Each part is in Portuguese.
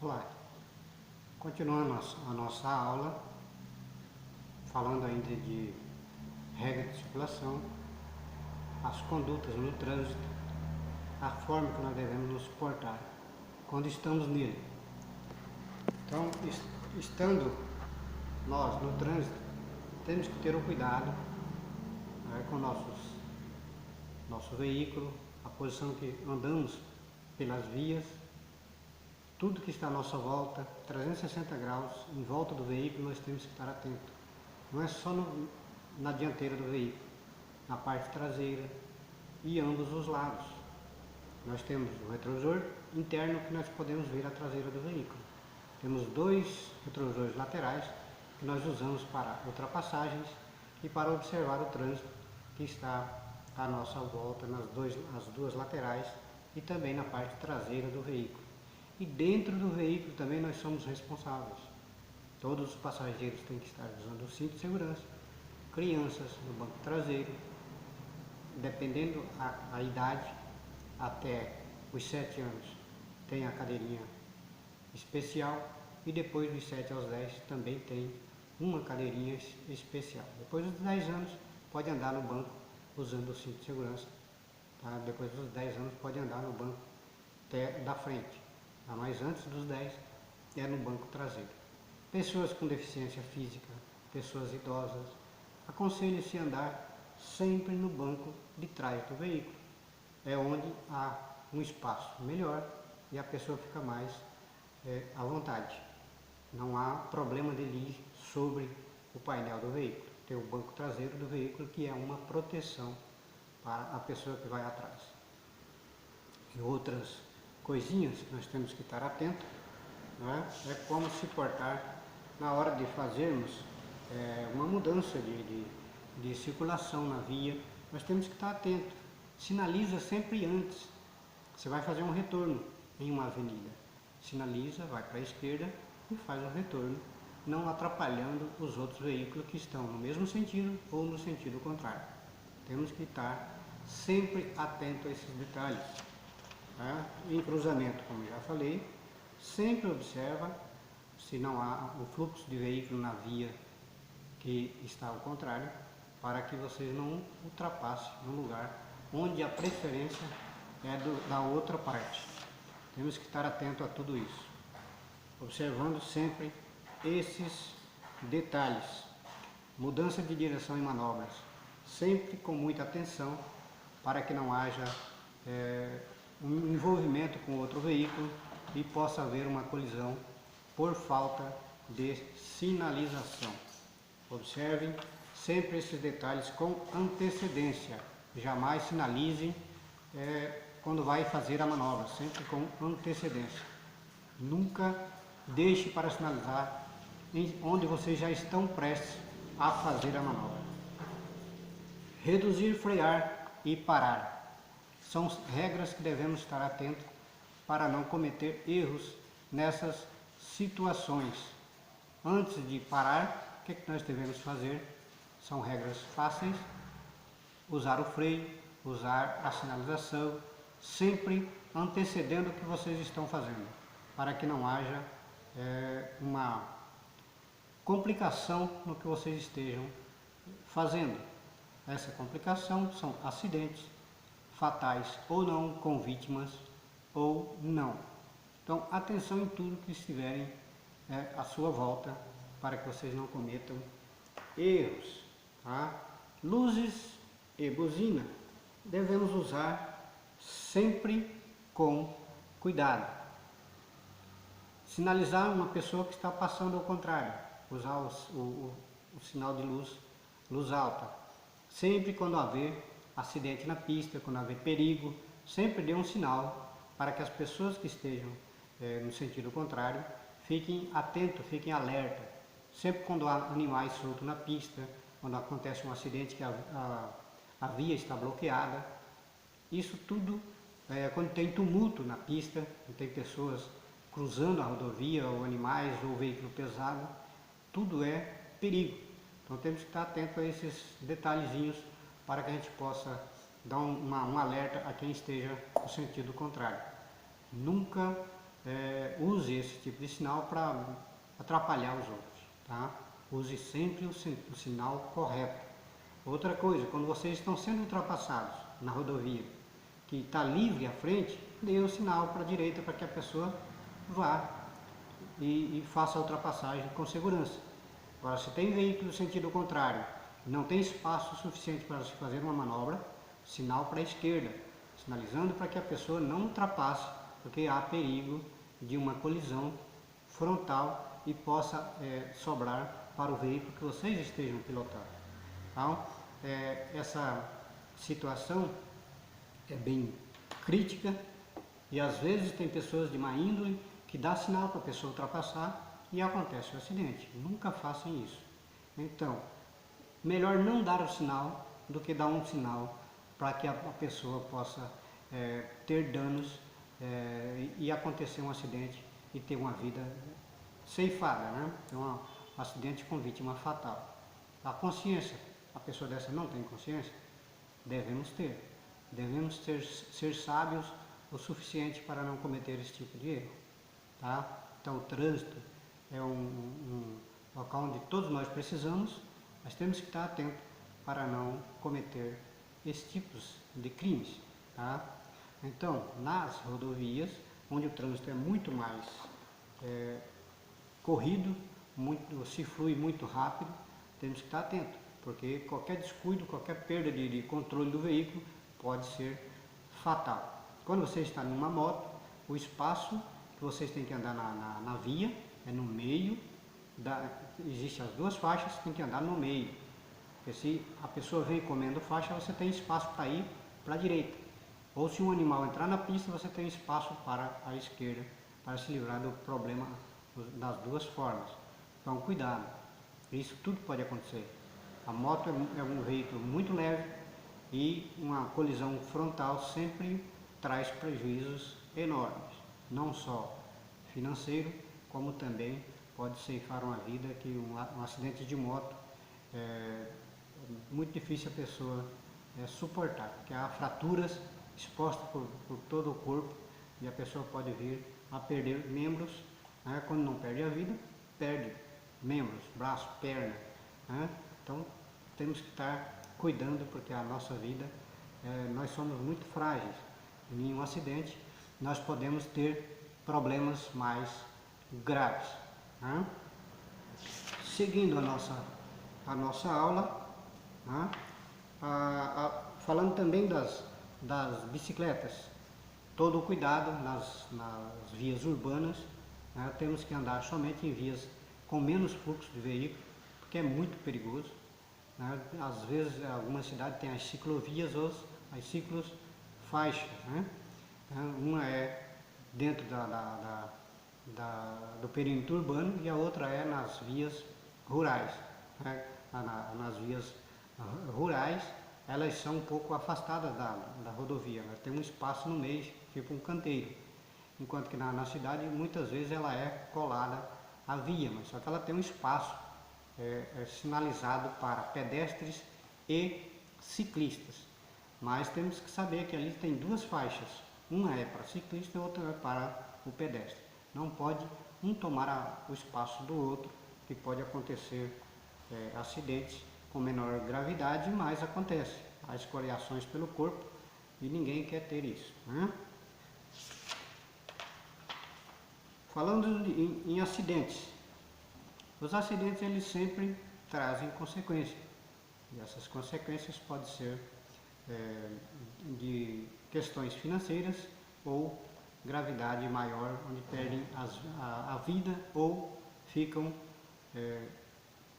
Olá, continuando a nossa aula, falando ainda de regra de circulação, as condutas no trânsito, a forma que nós devemos nos portar quando estamos nele. Então, estando nós no trânsito, temos que ter o cuidado com nosso veículo, a posição que andamos pelas vias, tudo que está à nossa volta, 360 graus, em volta do veículo, nós temos que estar atentos. Não é só na dianteira do veículo, na parte traseira e ambos os lados. Nós temos o retrovisor interno que nós podemos ver a traseira do veículo. Temos dois retrovisores laterais que nós usamos para ultrapassagens e para observar o trânsito que está à nossa volta nas duas laterais e também na parte traseira do veículo. E dentro do veículo também nós somos responsáveis. Todos os passageiros têm que estar usando o cinto de segurança, crianças no banco traseiro, dependendo a idade, até os 7 anos tem a cadeirinha especial e depois dos 7 aos 10 também tem uma cadeirinha especial. Depois dos 10 anos pode andar no banco usando o cinto de segurança, tá? Depois dos 10 anos pode andar no banco da frente, tá? Mas antes dos 10 é no banco traseiro. Pessoas com deficiência física, pessoas idosas, aconselha-se a andar sempre no banco de trás do veículo. É onde há um espaço melhor e a pessoa fica mais à vontade. Não há problema dele ir sobre o painel do veículo. Tem o banco traseiro do veículo que é uma proteção para a pessoa que vai atrás. E outras coisinhas que nós temos que estar atentos, né? É como se portar na hora de fazermos uma mudança de circulação na via. Nós temos que estar atentos. Sinaliza sempre antes. Você vai fazer um retorno em uma avenida. Sinaliza, vai para a esquerda e faz o retorno, não atrapalhando os outros veículos que estão no mesmo sentido ou no sentido contrário. Temos que estar sempre atento a esses detalhes. Tá? Em cruzamento, como já falei, sempre observa se não há o fluxo de veículo na via que está ao contrário, para que vocês não ultrapassem no lugar onde a preferência é da outra parte. Temos que estar atento a tudo isso, observando sempre esses detalhes. Mudança de direção em manobras, sempre com muita atenção, para que não haja um envolvimento com outro veículo e possa haver uma colisão por falta de sinalização. Observem sempre esses detalhes com antecedência. Jamais sinalize quando vai fazer a manobra, sempre com antecedência. Nunca deixe para sinalizar onde vocês já estão prestes a fazer a manobra. Reduzir, frear e parar. São regras que devemos estar atentos para não cometer erros nessas situações. Antes de parar, o que nós devemos fazer? São regras fáceis: usar o freio, usar a sinalização, sempre antecedendo o que vocês estão fazendo, para que não haja uma complicação no que vocês estejam fazendo. Essa complicação são acidentes fatais ou não, com vítimas ou não. Então, atenção em tudo que estiverem à sua volta, para que vocês não cometam erros. Tá? Luzes e buzina devemos usar sempre com cuidado. Sinalizar uma pessoa que está passando ao contrário, usar o sinal de luz alta. Sempre quando haver acidente na pista, quando haver perigo, sempre dê um sinal para que as pessoas que estejam no sentido contrário fiquem atentos, fiquem alerta. Sempre quando há animais soltos na pista, quando acontece um acidente que a via está bloqueada, isso tudo, quando tem tumulto na pista, quando tem pessoas cruzando a rodovia, ou animais, ou veículo pesado, tudo é perigo. Então temos que estar atentos a esses detalhezinhos para que a gente possa dar um alerta a quem esteja no sentido contrário. Nunca use esse tipo de sinal para atrapalhar os outros, tá? Use sempre o sinal correto. Outra coisa, quando vocês estão sendo ultrapassados na rodovia, que está livre à frente, dê o sinal para a direita para que a pessoa vá e faça a ultrapassagem com segurança. Agora, se tem veículo no sentido contrário, não tem espaço suficiente para se fazer uma manobra, sinal para a esquerda, sinalizando para que a pessoa não ultrapasse, porque há perigo de uma colisão frontal e possa sobrar para o veículo que vocês estejam pilotando. Então, essa situação é bem crítica e às vezes tem pessoas de má índole que dá sinal para a pessoa ultrapassar e acontece o acidente. Nunca façam isso. Então, melhor não dar o sinal do que dar um sinal para que a pessoa possa ter danos e acontecer um acidente e ter uma vida ceifada, né? Então, um acidente com vítima fatal. A consciência, a pessoa dessa não tem consciência? Devemos ter. Devemos ser sábios o suficiente para não cometer esse tipo de erro. Tá? Então, o trânsito é um local onde todos nós precisamos, mas temos que estar atentos para não cometer esses tipos de crimes. Tá? Então, nas rodovias, onde o trânsito é muito mais corrido, se flui muito rápido, temos que estar atentos, porque qualquer descuido, qualquer perda de controle do veículo pode ser fatal. Quando você está numa moto, o espaço que vocês têm que andar na via é no meio, existem as duas faixas, tem que andar no meio. Porque se a pessoa vem comendo faixa, você tem espaço para ir para a direita. Ou se um animal entrar na pista, você tem espaço para a esquerda, para se livrar do problema das duas formas. Então, cuidado, isso tudo pode acontecer. A moto é um veículo muito leve e uma colisão frontal sempre traz prejuízos enormes, não só financeiro, como também pode ceifar uma vida, que um acidente de moto é muito difícil a pessoa suportar, porque há fraturas expostas por todo o corpo e a pessoa pode vir a perder membros, né? Quando não perde a vida, perde membros, braço, perna, né? Então temos que estar cuidando, porque a nossa vida, nós somos muito frágeis. Em um acidente nós podemos ter problemas mais graves, né? Seguindo a nossa aula, né? Falando também das bicicletas, todo o cuidado nas vias urbanas, né? Temos que andar somente em vias com menos fluxo de veículos, porque é muito perigoso, né? Às vezes algumas cidades têm as ciclovias ou as ciclofaixas, né? Uma é dentro do perímetro urbano e a outra é nas vias rurais, né? Nas vias rurais, elas são um pouco afastadas da rodovia, né? Tem um espaço no meio, tipo um canteiro, enquanto que na cidade muitas vezes ela é colada à via, mas só que ela tem um espaço sinalizado para pedestres e ciclistas. Mas temos que saber que ali tem duas faixas, uma é para ciclista e outra é para o pedestre. Não pode um tomar o espaço do outro, que pode acontecer acidentes com menor gravidade, mas acontece. Há escoriações pelo corpo e ninguém quer ter isso, né? Falando em acidentes, os acidentes eles sempre trazem consequências, e essas consequências podem ser de questões financeiras ou gravidade maior, onde perdem a vida ou ficam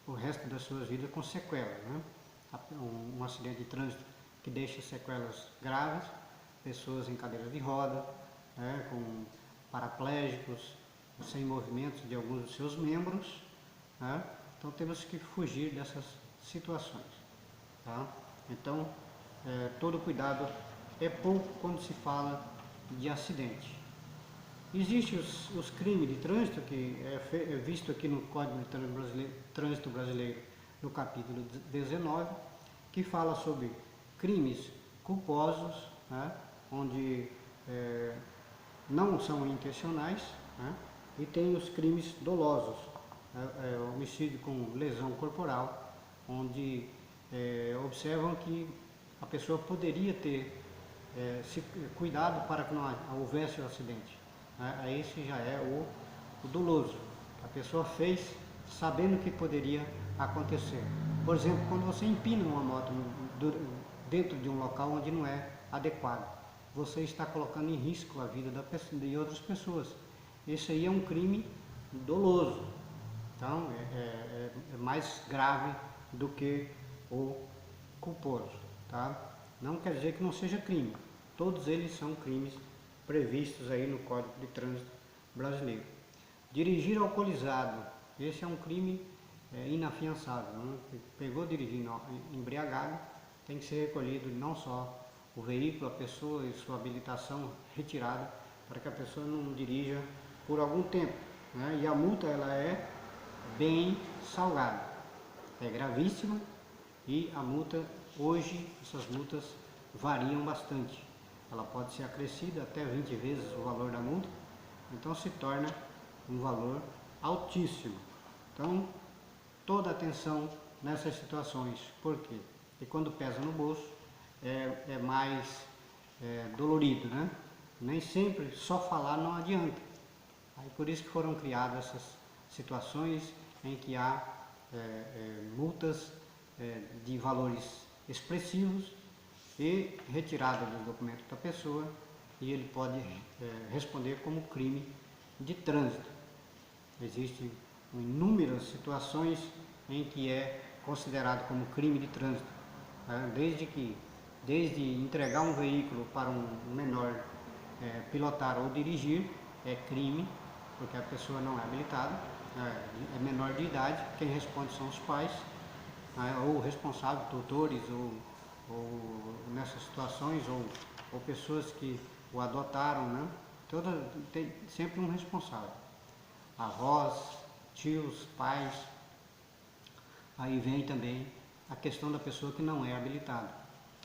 o resto das suas vidas com sequelas, né? Um acidente de trânsito que deixa sequelas graves, pessoas em cadeira de roda, né, com paraplégicos, sem movimentos de alguns dos seus membros, né? Então temos que fugir dessas situações, tá? Então todo cuidado é pouco quando se fala de acidente. Existem os crimes de trânsito, que é visto aqui no Código de Trânsito Brasileiro, no capítulo 19, que fala sobre crimes culposos, né, onde não são intencionais, né? E tem os crimes dolosos, homicídio com lesão corporal, onde observam que a pessoa poderia ter se cuidado para que não houvesse o acidente, né? Esse já é o doloso. A pessoa fez sabendo que poderia acontecer. Por exemplo, quando você empina uma moto dentro de um local onde não é adequado, você está colocando em risco a vida de outras pessoas. Esse aí é um crime doloso. Então, é mais grave do que o culposo, tá? Não quer dizer que não seja crime. Todos eles são crimes previstos aí no Código de Trânsito brasileiro. Dirigir alcoolizado, esse é um crime inafiançável, né? Pegou dirigindo embriagado, tem que ser recolhido não só o veículo, a pessoa e sua habilitação retirada, para que a pessoa não dirija por algum tempo, né? E a multa ela é bem salgada, é gravíssima, e a multa, hoje, essas multas variam bastante. Ela pode ser acrescida até 20 vezes o valor da multa, então se torna um valor altíssimo. Então, toda atenção nessas situações. Por quê? Porque quando pesa no bolso, é mais dolorido, né? Nem sempre só falar não adianta. Aí por isso que foram criadas essas situações em que há multas de valores expressivos e retirada do documento da pessoa, e ele pode responder como crime de trânsito. Existem inúmeras situações em que é considerado como crime de trânsito, né? Desde entregar um veículo para um menor pilotar ou dirigir é crime, porque a pessoa não é habilitada, é menor de idade, quem responde são os pais, né? Ou responsáveis, tutores, ou nessas situações, ou pessoas que o adotaram, né? Tem sempre um responsável. Avós, tios, pais. Aí vem também a questão da pessoa que não é habilitada,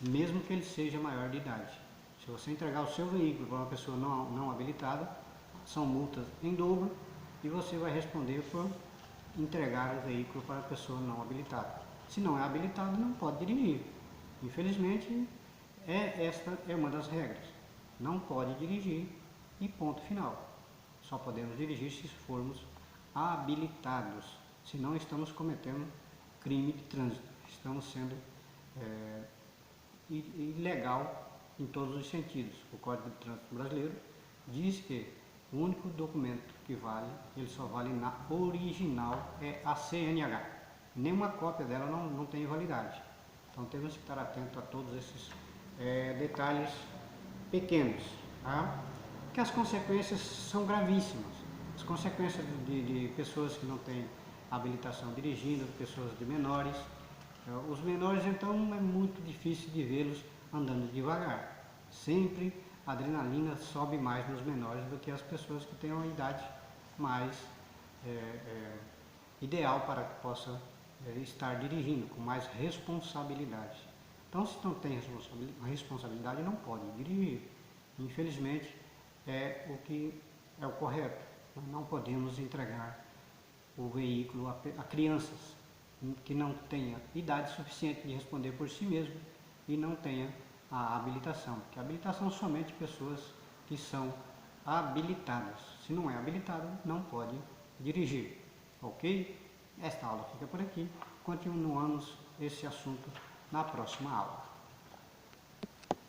mesmo que ele seja maior de idade. Se você entregar o seu veículo para uma pessoa não habilitada, são multas em dobro e você vai responder por entregar o veículo para a pessoa não habilitada. Se não é habilitado, não pode dirigir. Infelizmente, esta é uma das regras. Não pode dirigir e ponto final. Só podemos dirigir se formos habilitados, senão estamos cometendo crime de trânsito, estamos sendo ilegal em todos os sentidos. O Código de Trânsito brasileiro diz que o único documento que vale, ele só vale na original, é a CNH. Nenhuma cópia dela não tem validade. Então temos que estar atento a todos esses detalhes pequenos, tá? Que as consequências são gravíssimas. As consequências de pessoas que não têm habilitação dirigindo, pessoas de menores. Os menores, então, é muito difícil de vê-los andando devagar. Sempre a adrenalina sobe mais nos menores do que as pessoas que têm uma idade mais ideal para que possa estar dirigindo, com mais responsabilidade. Então, se não tem responsabilidade, não pode dirigir. Infelizmente, é o que é o correto. Nós não podemos entregar o veículo a crianças que não tenha idade suficiente de responder por si mesmo e não tenha a habilitação, porque a habilitação somente pessoas que são habilitadas. Se não é habilitado, não pode dirigir. Ok? Esta aula fica por aqui. Continuamos esse assunto na próxima aula.